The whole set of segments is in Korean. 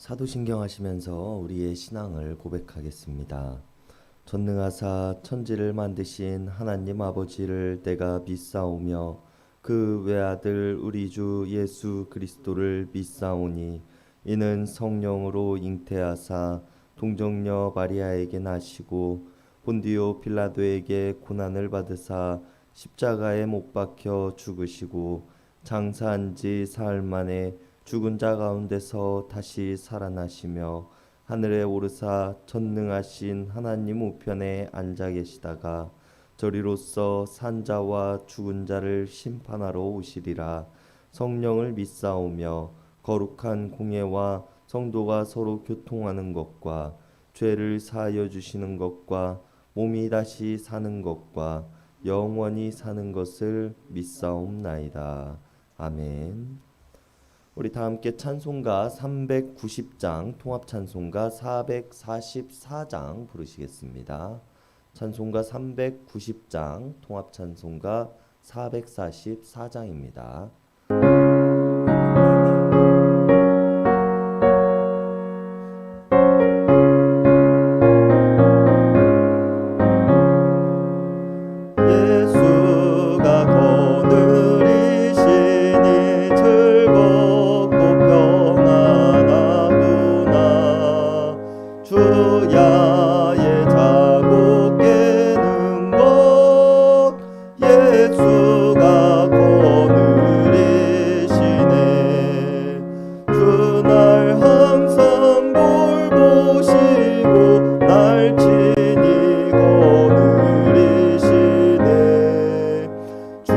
사도신경 하시면서 우리의 신앙을 고백하겠습니다. 전능하사 천지를 만드신 하나님 아버지를 내가 믿사오며 그 외아들 우리 주 예수 그리스도를 믿사오니 이는 성령으로 잉태하사 동정녀 마리아에게 나시고 본디오 빌라도에게 고난을 받으사 십자가에 못 박혀 죽으시고 장사한 지 사흘 만에 죽은 자 가운데서 다시 살아나시며 하늘에 오르사 전능하신 하나님 우편에 앉아 계시다가 저리로서 산자와 죽은 자를 심판하러 오시리라. 성령을 믿사오며 거룩한 공예와 성도가 서로 교통하는 것과 죄를 사하여 주시는 것과 몸이 다시 사는 것과 영원히 사는 것을 믿사옵나이다. 아멘. 우리 다 함께 찬송가 390장, 통합 찬송가 444장 부르시겠습니다. 찬송가 390장, 통합 찬송가 444장입니다. 주야의 자국 깨는 것 예수가 거느리시네. 주 날 항상 돌보시고 날 친히 거느리시네. 주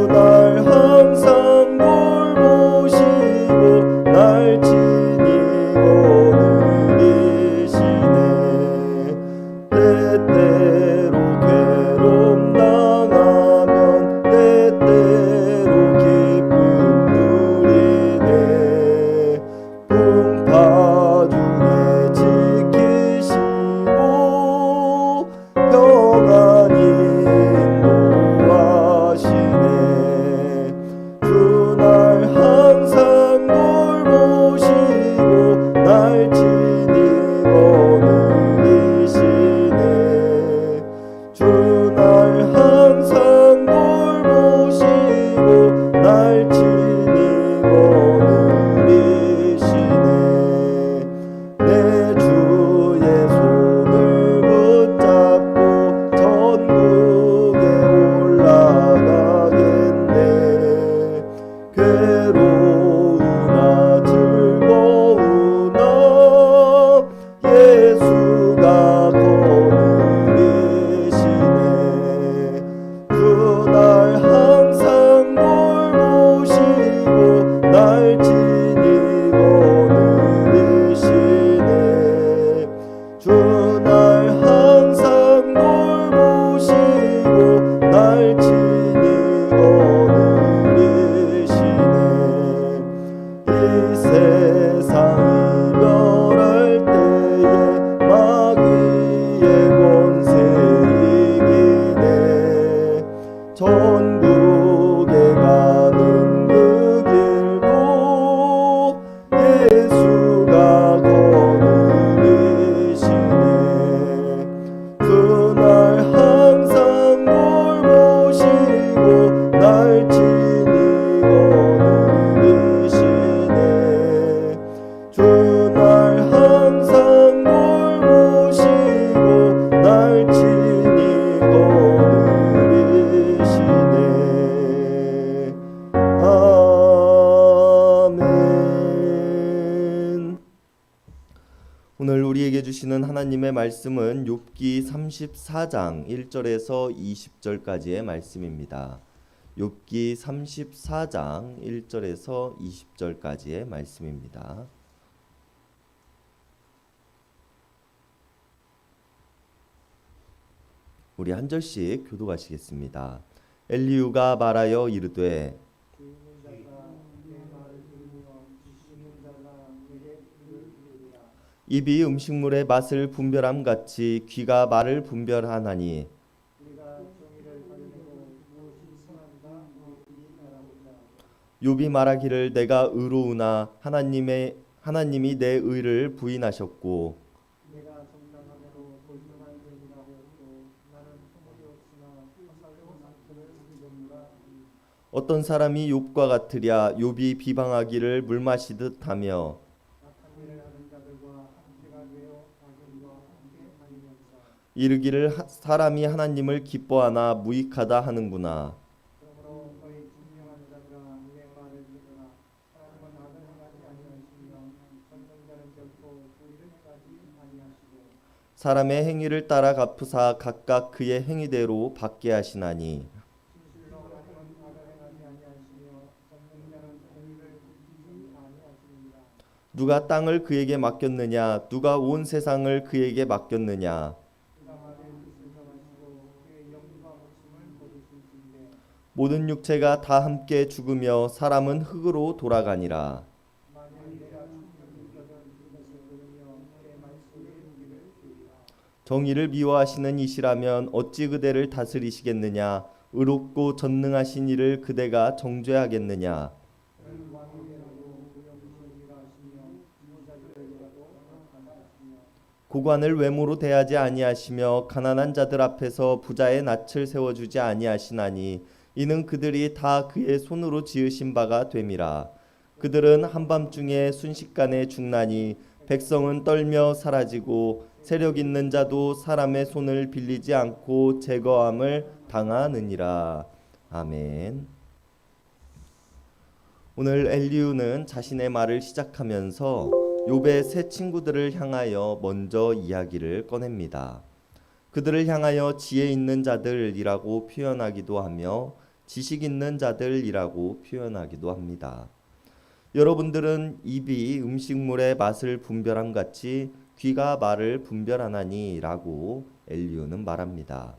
날 항상 돌보시고 날 친히 거느리시네. 때때로 괴로움 당하면 때때로 기쁨 누리네. 풍파 중에 지키시고 평안히 인도하시네. 주 날 항상 돌보시고 날 친히 거느리시네. 주 날 항상 돌보시고 날 친히 거느리시네. 내 주의 손을 붙잡고 천국에 올라가겠네. 괴로우나 즐거우나 예수가 거느리시네. 주 날 항상 돌보시고 날 친히 거느리시네. 주 날 항상 돌보시고 날 친히 거느리시네. 이 세상 이별할 때에 마귀의 권세 이기네. 천국에 가는 그 길도 예수가 거느리시네. 주 날 항상 돌보시고 날 친히 거느리시네. 주 날 항상 돌보시고 날 친히 거느리시네. 아멘. 오늘 우리에게 주시는 하나님의 말씀은 욥기 34장 1절에서 20절까지의 말씀입니다. 욥기 34장 1절에서 20절까지의 말씀입니다. 우리 한 절씩 교독하시겠습니다. 엘리후가 말하여 이르되 입이 음식물의 맛을 분별함 같이 귀가 말을 분별하나니 욥이 말하기를 내가 의로우나 하나님이 내 의를 부인하셨고 내가 정당함으로 거짓말 쟁이라 하였고 나는 허물이 없으나 화살로 상처를 입었노라. 어떤 사람이 욥과 같으랴. 욥이 비방하기를 물 마시듯 하며 악한 일을 하는 자들과 함께가 되어 악인과 함께 다니면서 이르기를 사람이 하나님을 기뻐하나 무익하다 하는구나. 그러므로 너희 진정한 자들아 내 말을 들으라. 하나님은 악을 행하지 아니하시며 전능자는 결코 불의를 행하지 아니하시고 사람의 행위를 따라 갚으사 각각 그의 행위대로 받게 하시나니 진실로 하나님은 악을 행하지 아니하시며 전능자는 공의를 지키지 아니하시느니라. 누가 땅을 그에게 맡겼느냐 누가 온 세상을 그에게 맡겼느냐. 그가 만일 뜻을 정하시고 그의 영과 목숨을 거두실진데 모든 육체가 다 함께 죽으며 사람은 흙으로 돌아가니라. 만일 내가 충격이 껴든 이것을 들으며 내 말씀에 귀를 기울이라. 정의를 미워하시는 이시라면 어찌 그대를 다스리시겠느냐. 의롭고 전능하신 이를 그대가 정죄하겠느냐. 그는 왕이 되라고 무용신이라 하시며 지도자들에게라도 허락하시며 고관을 외모로 대하지 아니하시며 가난한 자들 앞에서 부자의 낯을 세워주지 아니하시나니 이는 그들이 다 그의 손으로 지으신 바가 됨이라. 그들은 한밤중에 순식간에 죽나니 백성은 떨며 사라지고 세력 있는 자도 사람의 손을 빌리지 않고 제거함을 당하느니라. 아멘. 오늘 엘리후는 자신의 말을 시작하면서 욥의 세 친구들을 향하여 먼저 이야기를 꺼냅니다. 그들을 향하여 지혜 있는 자들이라고 표현하기도 하며 지식 있는 자들이라고 표현하기도 합니다. 여러분들은 입이 음식물의 맛을 분별함 같이 귀가 말을 분별하나니 라고 엘리후는 말합니다.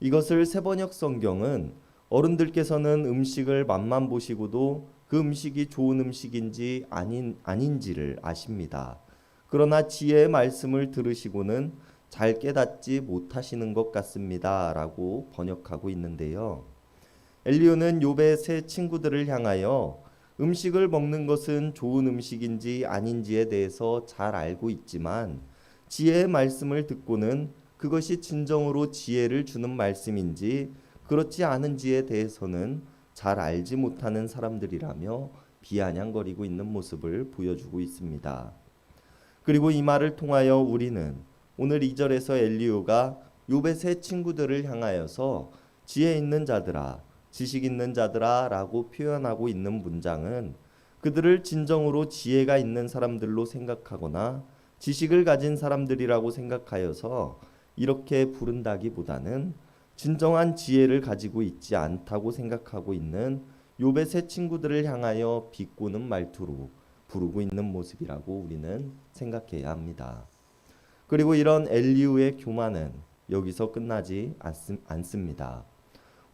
이것을 세번역 성경은 어른들께서는 음식을 맛만 보시고도 그 음식이 좋은 음식인지 아닌지를 아십니다. 그러나 지혜의 말씀을 들으시고는 잘 깨닫지 못하시는 것 같습니다 라고 번역하고 있는데요. 엘리후는 욥의 세 친구들을 향하여 음식을 먹는 것은 좋은 음식인지 아닌지에 대해서 잘 알고 있지만 지혜의 말씀을 듣고는 그것이 진정으로 지혜를 주는 말씀인지 그렇지 않은지에 대해서는 잘 알지 못하는 사람들이라며 비아냥거리고 있는 모습을 보여주고 있습니다. 그리고 이 말을 통하여 우리는 오늘 2절에서 엘리후가 욥의 세 친구들을 향하여서 지혜 있는 자들아 지식 있는 자들아 라고 표현하고 있는 문장은 그들을 진정으로 지혜가 있는 사람들로 생각하거나 지식을 가진 사람들이라고 생각하여서 이렇게 부른다기보다는 진정한 지혜를 가지고 있지 않다고 생각하고 있는 욥의 세 친구들을 향하여 비꼬는 말투로 부르고 있는 모습이라고 우리는 생각해야 합니다. 그리고 이런 엘리후의 교만은 여기서 끝나지 않습니다.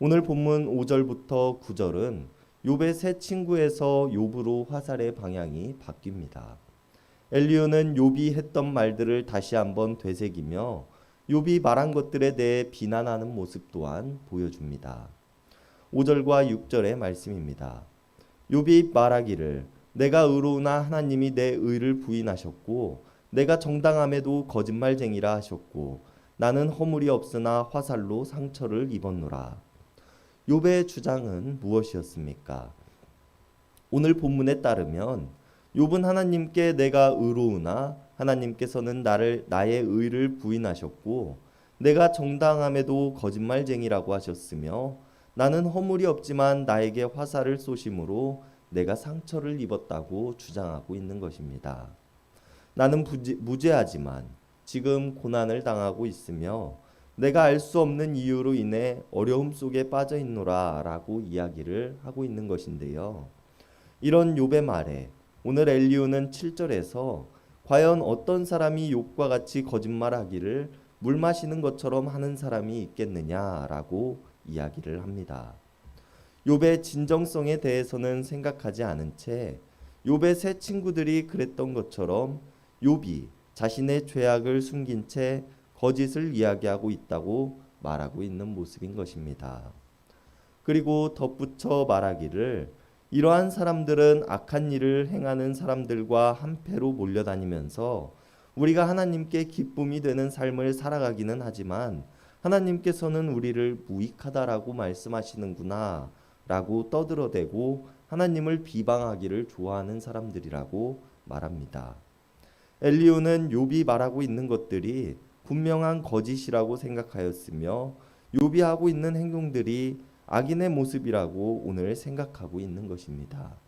오늘 본문 5절부터 9절은 욥의 세 친구에서 욥으로 화살의 방향이 바뀝니다. 엘리후는 욥이 했던 말들을 다시 한번 되새기며 욥이 말한 것들에 대해 비난하는 모습 또한 보여줍니다. 5절과 6절의 말씀입니다. 욥이 말하기를 내가 의로우나 하나님이 내 의를 부인하셨고 내가 정당함에도 거짓말쟁이라 하셨고 나는 허물이 없으나 화살로 상처를 입었노라. 욥의 주장은 무엇이었습니까? 오늘 본문에 따르면 욥은 하나님께 내가 의로우나 하나님께서는 나의 의를 부인하셨고 내가 정당함에도 거짓말쟁이라고 하셨으며 나는 허물이 없지만 나에게 화살을 쏘심으로 내가 상처를 입었다고 주장하고 있는 것입니다. 나는 무죄하지만 지금 고난을 당하고 있으며 내가 알 수 없는 이유로 인해 어려움 속에 빠져 있노라 라고 이야기를 하고 있는 것인데요. 이런 욥의 말에 오늘 엘리후는 7절에서 과연 어떤 사람이 욥과 같이 거짓말하기를 물 마시는 것처럼 하는 사람이 있겠느냐라고 이야기를 합니다. 욥의 진정성에 대해서는 생각하지 않은 채 욥의 세 친구들이 그랬던 것처럼 욥이 자신의 죄악을 숨긴 채 거짓을 이야기하고 있다고 말하고 있는 모습인 것입니다. 그리고 덧붙여 말하기를 이러한 사람들은 악한 일을 행하는 사람들과 한패로 몰려다니면서 우리가 하나님께 기쁨이 되는 삶을 살아가기는 하지만 하나님께서는 우리를 무익하다라고 말씀하시는구나 라고 떠들어대고 하나님을 비방하기를 좋아하는 사람들이라고 말합니다. 엘리후는 욥이 말하고 있는 것들이 분명한 거짓이라고 생각하였으며 욥이 하고 있는 행동들이 악인의 모습이라고 오늘 생각하고 있는 것입니다.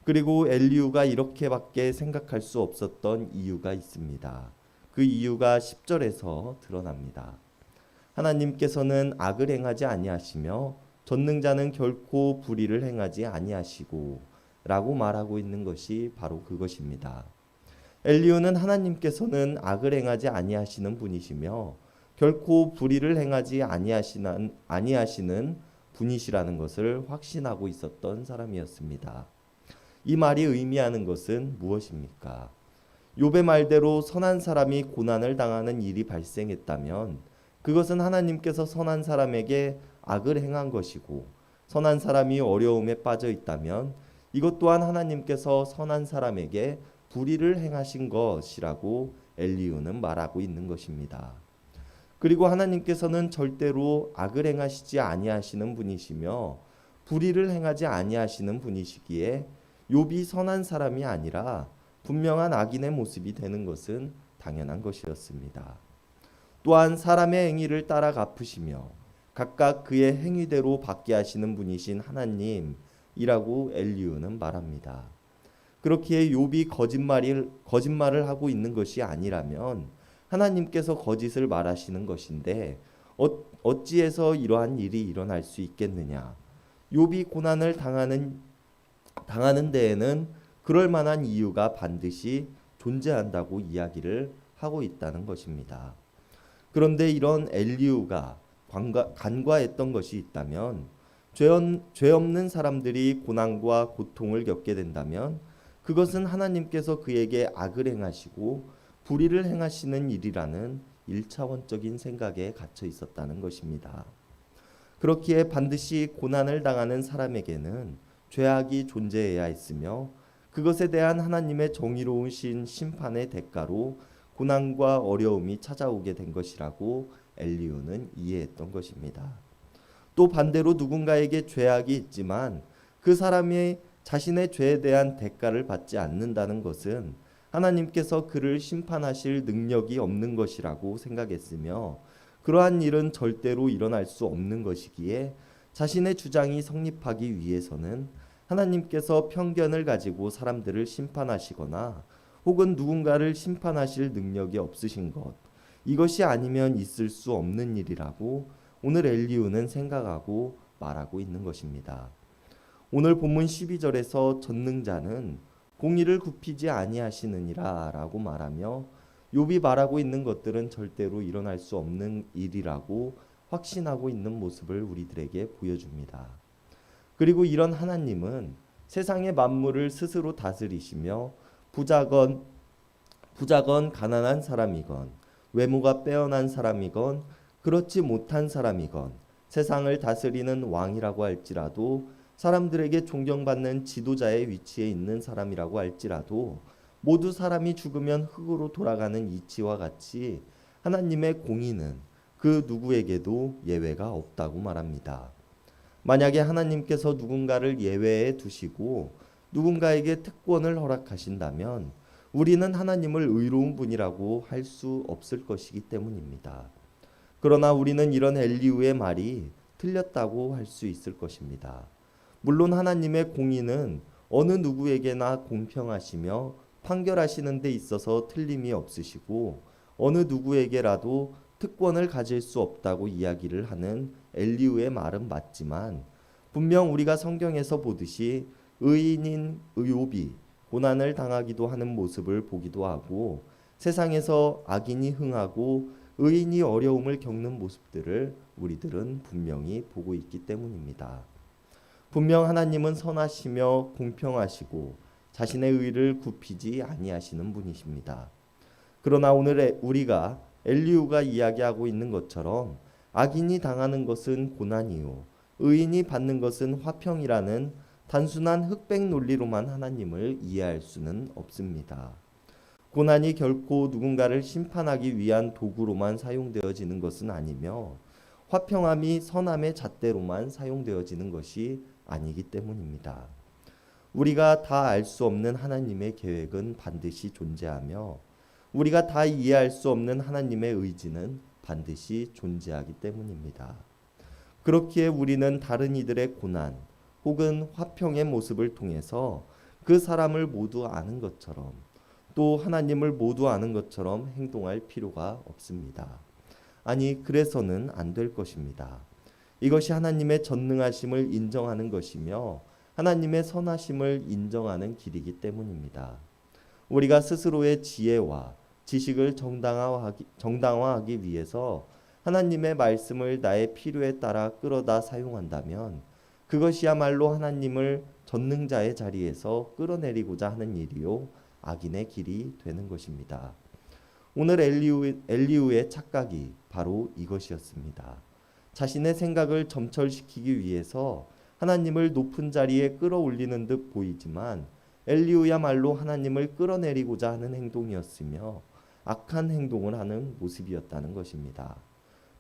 그리고 엘리후가 이렇게밖에 생각할 수 없었던 이유가 있습니다. 그 이유가 10절에서 드러납니다. 하나님께서는 악을 행하지 아니하시며 전능자는 결코 불의를 행하지 아니하시고 라고 말하고 있는 것이 바로 그것입니다. 엘리후는 하나님께서는 악을 행하지 아니하시는 분이시며 결코 불의를 행하지 아니하시는 분이시라는 것을 확신하고 있었던 사람이었습니다. 이 말이 의미하는 것은 무엇입니까? 욥의 말대로 선한 사람이 고난을 당하는 일이 발생했다면 그것은 하나님께서 선한 사람에게 악을 행한 것이고, 선한 사람이 어려움에 빠져 있다면 이것 또한 하나님께서 선한 사람에게 불의를 행하신 것이라고 엘리후는 말하고 있는 것입니다. 그리고 하나님께서는 절대로 악을 행하시지 아니하시는 분이시며 불의를 행하지 아니하시는 분이시기에 욥이 선한 사람이 아니라 분명한 악인의 모습이 되는 것은 당연한 것이었습니다. 또한 사람의 행위를 따라 갚으시며 각각 그의 행위대로 받게 하시는 분이신 하나님이라고 엘리후는 말합니다. 그렇기에 욥이 거짓말을 하고 있는 것이 아니라면 하나님께서 거짓을 말하시는 것인데 어찌해서 이러한 일이 일어날 수 있겠느냐? 욥이 고난을 당하는 데에는 그럴 만한 이유가 반드시 존재한다고 이야기를 하고 있다는 것입니다. 그런데 이런 엘리후가 간과했던 것이 있다면, 죄 없는 사람들이 고난과 고통을 겪게 된다면 그것은 하나님께서 그에게 악을 행하시고 불의를 행하시는 일이라는 1차원적인 생각에 갇혀 있었다는 것입니다. 그렇기에 반드시 고난을 당하는 사람에게는 죄악이 존재해야 했으며 그것에 대한 하나님의 정의로우신 심판의 대가로 고난과 어려움이 찾아오게 된 것이라고 엘리후는 이해했던 것입니다. 또 반대로 누군가에게 죄악이 있지만 그 사람이 자신의 죄에 대한 대가를 받지 않는다는 것은 하나님께서 그를 심판하실 능력이 없는 것이라고 생각했으며 그러한 일은 절대로 일어날 수 없는 것이기에 자신의 주장이 성립하기 위해서는 하나님께서 편견을 가지고 사람들을 심판하시거나 혹은 누군가를 심판하실 능력이 없으신 것, 이것이 아니면 있을 수 없는 일이라고 오늘 엘리후는 생각하고 말하고 있는 것입니다. 오늘 본문 12절에서 전능자는 공의를 굽히지 아니하시느니라 라고 말하며 욥이 말하고 있는 것들은 절대로 일어날 수 없는 일이라고 확신하고 있는 모습을 우리들에게 보여줍니다. 그리고 이런 하나님은 세상의 만물을 스스로 다스리시며 부자건 가난한 사람이건 외모가 빼어난 사람이건 그렇지 못한 사람이건 세상을 다스리는 왕이라고 할지라도 사람들에게 존경받는 지도자의 위치에 있는 사람이라고 할지라도 모두 사람이 죽으면 흙으로 돌아가는 이치와 같이 하나님의 공의는 그 누구에게도 예외가 없다고 말합니다. 만약에 하나님께서 누군가를 예외에 두시고 누군가에게 특권을 허락하신다면 우리는 하나님을 의로운 분이라고 할 수 없을 것이기 때문입니다. 그러나 우리는 이런 엘리후의 말이 틀렸다고 할 수 있을 것입니다. 물론 하나님의 공의는 어느 누구에게나 공평하시며 판결하시는 데 있어서 틀림이 없으시고 어느 누구에게라도 특권을 가질 수 없다고 이야기를 하는 엘리후의 말은 맞지만 분명 우리가 성경에서 보듯이 의인인 욥이 고난을 당하기도 하는 모습을 보기도 하고 세상에서 악인이 흥하고 의인이 어려움을 겪는 모습들을 우리들은 분명히 보고 있기 때문입니다. 분명 하나님은 선하시며 공평하시고 자신의 의를 굽히지 아니하시는 분이십니다. 그러나 오늘 우리가 엘리후가 이야기하고 있는 것처럼 악인이 당하는 것은 고난이요 의인이 받는 것은 화평이라는 단순한 흑백 논리로만 하나님을 이해할 수는 없습니다. 고난이 결코 누군가를 심판하기 위한 도구로만 사용되어지는 것은 아니며 화평함이 선함의 잣대로만 사용되어지는 것이 아니기 때문입니다. 우리가 다 알 수 없는 하나님의 계획은 반드시 존재하며 우리가 다 이해할 수 없는 하나님의 의지는 반드시 존재하기 때문입니다. 그렇기에 우리는 다른 이들의 고난 혹은 화평의 모습을 통해서 그 사람을 모두 아는 것처럼 또 하나님을 모두 아는 것처럼 행동할 필요가 없습니다. 아니, 그래서는 안 될 것입니다. 이것이 하나님의 전능하심을 인정하는 것이며 하나님의 선하심을 인정하는 길이기 때문입니다. 우리가 스스로의 지혜와 지식을 정당화하기 위해서 하나님의 말씀을 나의 필요에 따라 끌어다 사용한다면 그것이야말로 하나님을 전능자의 자리에서 끌어내리고자 하는 일이요 악인의 길이 되는 것입니다. 오늘 엘리후의 착각이 바로 이것이었습니다. 자신의 생각을 점철시키기 위해서 하나님을 높은 자리에 끌어올리는 듯 보이지만 엘리후야말로 하나님을 끌어내리고자 하는 행동이었으며 악한 행동을 하는 모습이었다는 것입니다.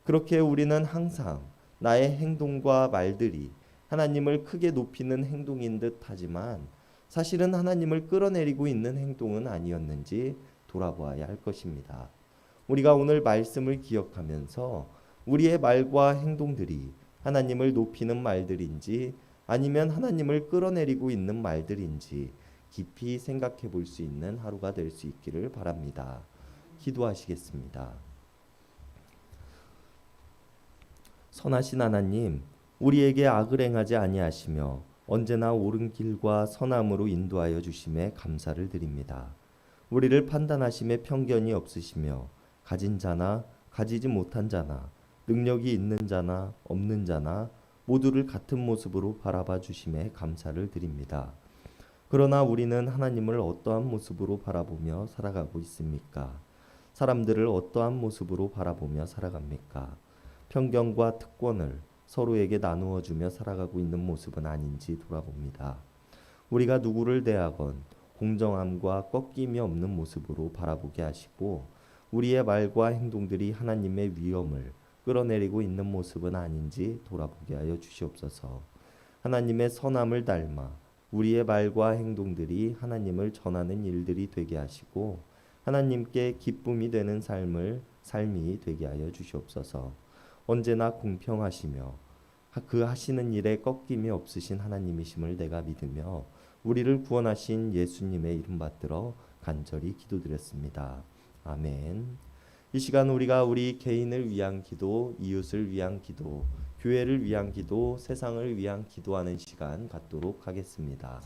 그렇게 우리는 항상 나의 행동과 말들이 하나님을 크게 높이는 행동인 듯 하지만 사실은 하나님을 끌어내리고 있는 행동은 아니었는지 돌아보아야 할 것입니다. 우리가 오늘 말씀을 기억하면서 우리의 말과 행동들이 하나님을 높이는 말들인지 아니면 하나님을 끌어내리고 있는 말들인지 깊이 생각해 볼 수 있는 하루가 될 수 있기를 바랍니다. 기도하시겠습니다. 선하신 하나님, 우리에게 악을 행하지 아니하시며 언제나 옳은 길과 선함으로 인도하여 주심에 감사를 드립니다. 우리를 판단하심에 편견이 없으시며 가진 자나 가지지 못한 자나 능력이 있는 자나 없는 자나 모두를 같은 모습으로 바라봐 주심에 감사를 드립니다. 그러나 우리는 하나님을 어떠한 모습으로 바라보며 살아가고 있습니까? 사람들을 어떠한 모습으로 바라보며 살아갑니까? 편견과 특권을 서로에게 나누어 주며 살아가고 있는 모습은 아닌지 돌아봅니다. 우리가 누구를 대하건 공정함과 꺾임이 없는 모습으로 바라보게 하시고 우리의 말과 행동들이 하나님의 위엄을 끌어내리고 있는 모습은 아닌지 돌아보게 하여 주시옵소서. 하나님의 선함을 닮아 우리의 말과 행동들이 하나님을 전하는 일들이 되게 하시고 하나님께 기쁨이 되는 삶이 되게 하여 주시옵소서. 언제나 공평하시며 그 하시는 일에 꺾임이 없으신 하나님이심을 내가 믿으며 우리를 구원하신 예수님의 이름 받들어 간절히 기도드렸습니다. 아멘. 이 시간 우리가 우리 개인을 위한 기도, 이웃을 위한 기도, 교회를 위한 기도, 세상을 위한 기도하는 시간 갖도록 하겠습니다.